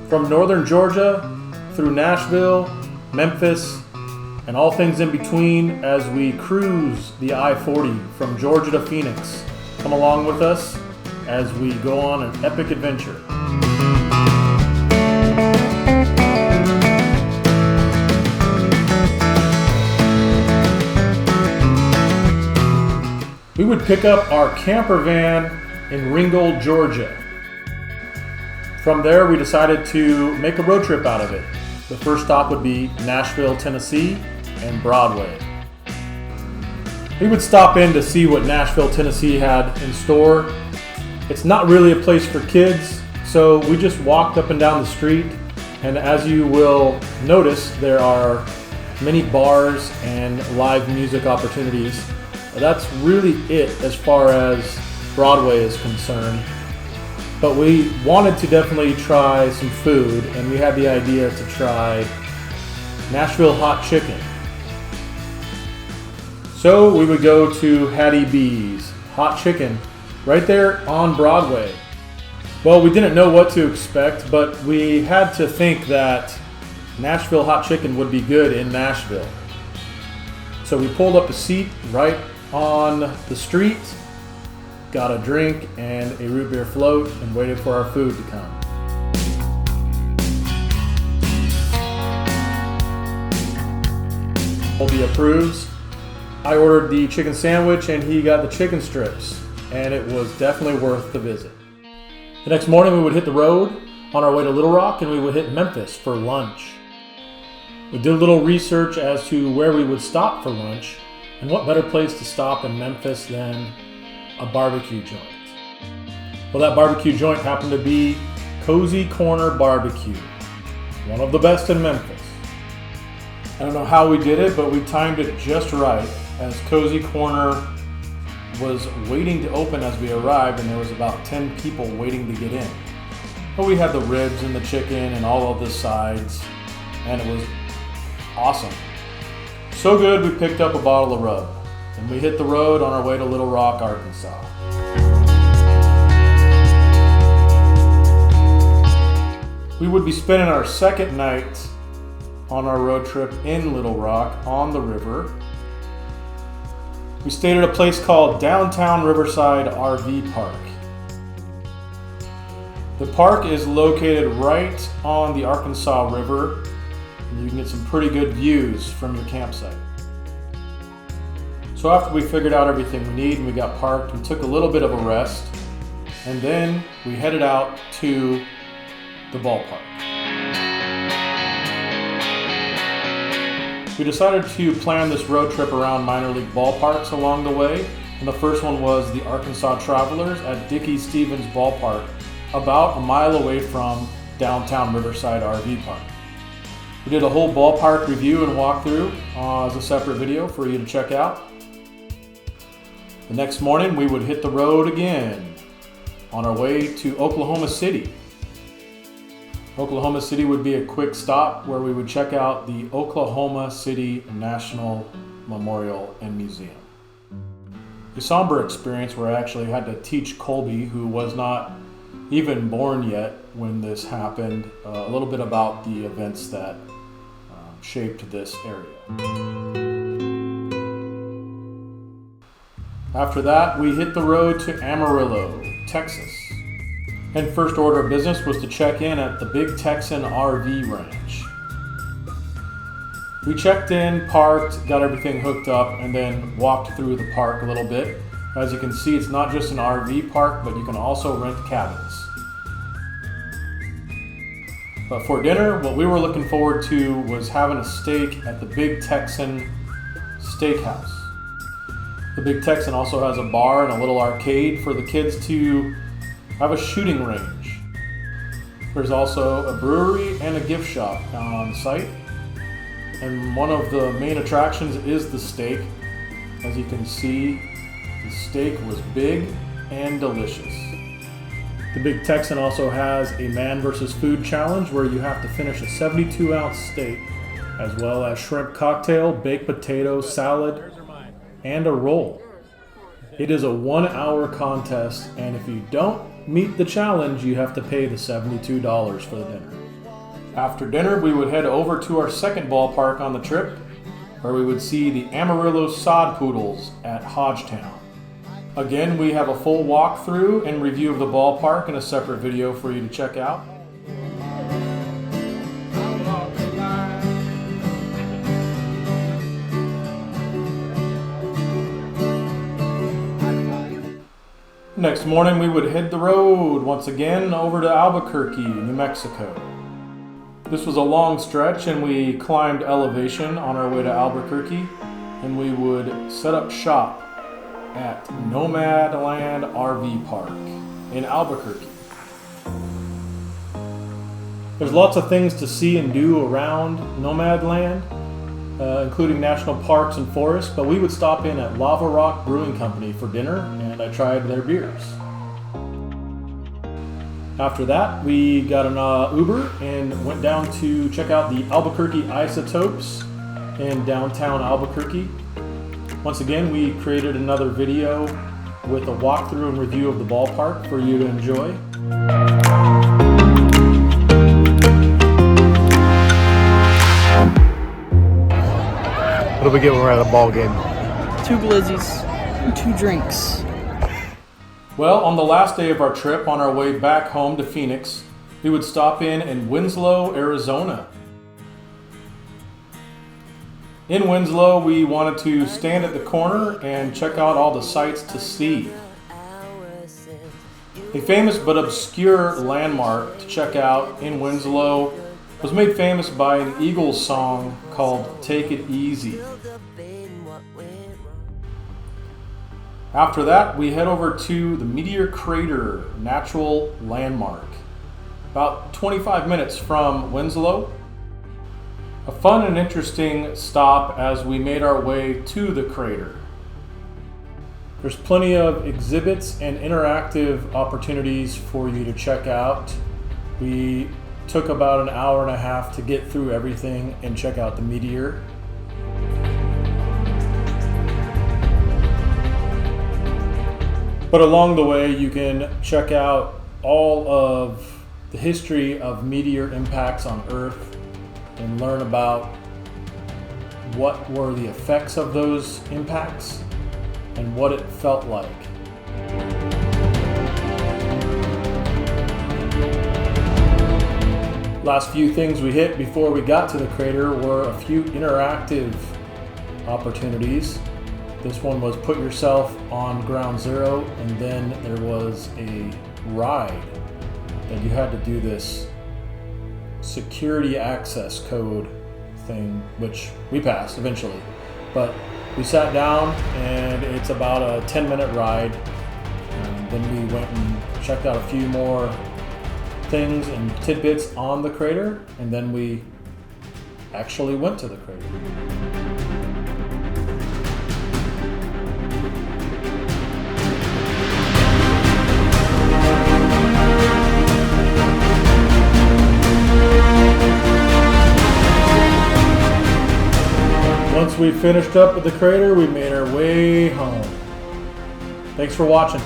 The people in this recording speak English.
From northern Georgia through Nashville, Memphis, and all things in between as we cruise the I-40 from Georgia to Phoenix. Come along with us as we go on an epic adventure. We would pick up our camper van in Ringgold, Georgia. From there, we decided to make a road trip out of it. The first stop would be Nashville, Tennessee, and Broadway. We would stop in to see what Nashville, Tennessee had in store. It's not really a place for kids, so we just walked up and down the street, and as you will notice, there are many bars and live music opportunities. That's really it as far as Broadway is concerned. But we wanted to definitely try some food, and we had the idea to try Nashville hot chicken. So we would go to Hattie B's Hot Chicken right there on Broadway. Well, we didn't know what to expect, but we had to think that Nashville hot chicken would be good in Nashville. So we pulled up a seat right on the street, got a drink and a root beer float, and waited for our food to come. Colby approves. I ordered the chicken sandwich and he got the chicken strips, and it was definitely worth the visit. The next morning we would hit the road on our way to Little Rock, and we would hit Memphis for lunch. We did a little research as to where we would stop for lunch, and what better place to stop in Memphis than a barbecue joint. Well, that barbecue joint happened to be Cozy Corner Barbecue, one of the best in Memphis. I don't know how we did it, but we timed it just right as Cozy Corner was waiting to open as we arrived, and there was about 10 people waiting to get in. But we had the ribs and the chicken and all of the sides, and it was awesome. So good, we picked up a bottle of rub, and we hit the road on our way to Little Rock, Arkansas. We would be spending our second night on our road trip in Little Rock on the river. We stayed at a place called Downtown Riverside RV Park. The park is located right on the Arkansas River, and you can get some pretty good views from your campsite. So after we figured out everything we need and we got parked, we took a little bit of a rest, and then we headed out to the ballpark. We decided to plan this road trip around minor league ballparks along the way, and the first one was the Arkansas Travelers at Dickey-Stevens Ballpark, about a mile away from Downtown Riverside RV Park. We did a whole ballpark review and walkthrough as a separate video for you to check out. The next morning we would hit the road again on our way to Oklahoma City. Oklahoma City would be a quick stop where we would check out the Oklahoma City National Memorial and Museum. A somber experience where I actually had to teach Colby, who was not even born yet when this happened, a little bit about the events that shaped this area. After that, we hit the road to Amarillo, Texas. And first order of business was to check in at the Big Texan RV Ranch. We checked in, parked, got everything hooked up, and then walked through the park a little bit. As you can see, it's not just an RV park, but you can also rent cabins. But for dinner, what we were looking forward to was having a steak at the Big Texan Steakhouse. The Big Texan also has a bar and a little arcade for the kids to have a shooting range. There's also a brewery and a gift shop on site. And one of the main attractions is the steak. As you can see, the steak was big and delicious. The Big Texan also has a man versus food challenge where you have to finish a 72-ounce steak, as well as shrimp cocktail, baked potato, salad, and a roll. It is a 1-hour contest, and if you don't meet the challenge, you have to pay the $72 for the dinner. After dinner, we would head over to our second ballpark on the trip, where we would see the Amarillo sod poodles at Hodgetown. Again, we have a full walkthrough and review of the ballpark in a separate video for you to check out. Next morning, we would hit the road once again over to Albuquerque, New Mexico. This was a long stretch, and we climbed elevation on our way to Albuquerque, and we would set up shop at Nomadland RV Park in Albuquerque. There's lots of things to see and do around Nomadland, including national parks and forests, but we would stop in at Lava Rock Brewing Company for dinner, and I tried their beers. After that, we got an Uber and went down to check out the Albuquerque Isotopes in downtown Albuquerque. Once again, we created another video with a walkthrough and review of the ballpark for you to enjoy. What do we get when we're at a ball game? 2 glizzies and 2 drinks. Well, on the last day of our trip, on our way back home to Phoenix, we would stop in Winslow, Arizona. In Winslow, we wanted to stand at the corner and check out all the sights to see. A famous but obscure landmark to check out in Winslow was made famous by an Eagles song called Take It Easy. After that, we head over to the Meteor Crater Natural Landmark, about 25 minutes from Winslow. A fun and interesting stop as we made our way to the crater. There's plenty of exhibits and interactive opportunities for you to check out. We took about an hour and a half to get through everything and check out the meteor. But along the way, you can check out all of the history of meteor impacts on Earth and learn about what were the effects of those impacts and what it felt like. Last few things we hit before we got to the crater were a few interactive opportunities. This one was put yourself on ground zero, and then there was a ride that you had to do this security access code thing, which we passed eventually. But we sat down, and it's about a 10-minute ride. And then we went and checked out a few more things and tidbits on the crater, and then we actually went to the crater. Once we finished up with the crater, we made our way home. Thanks for watching.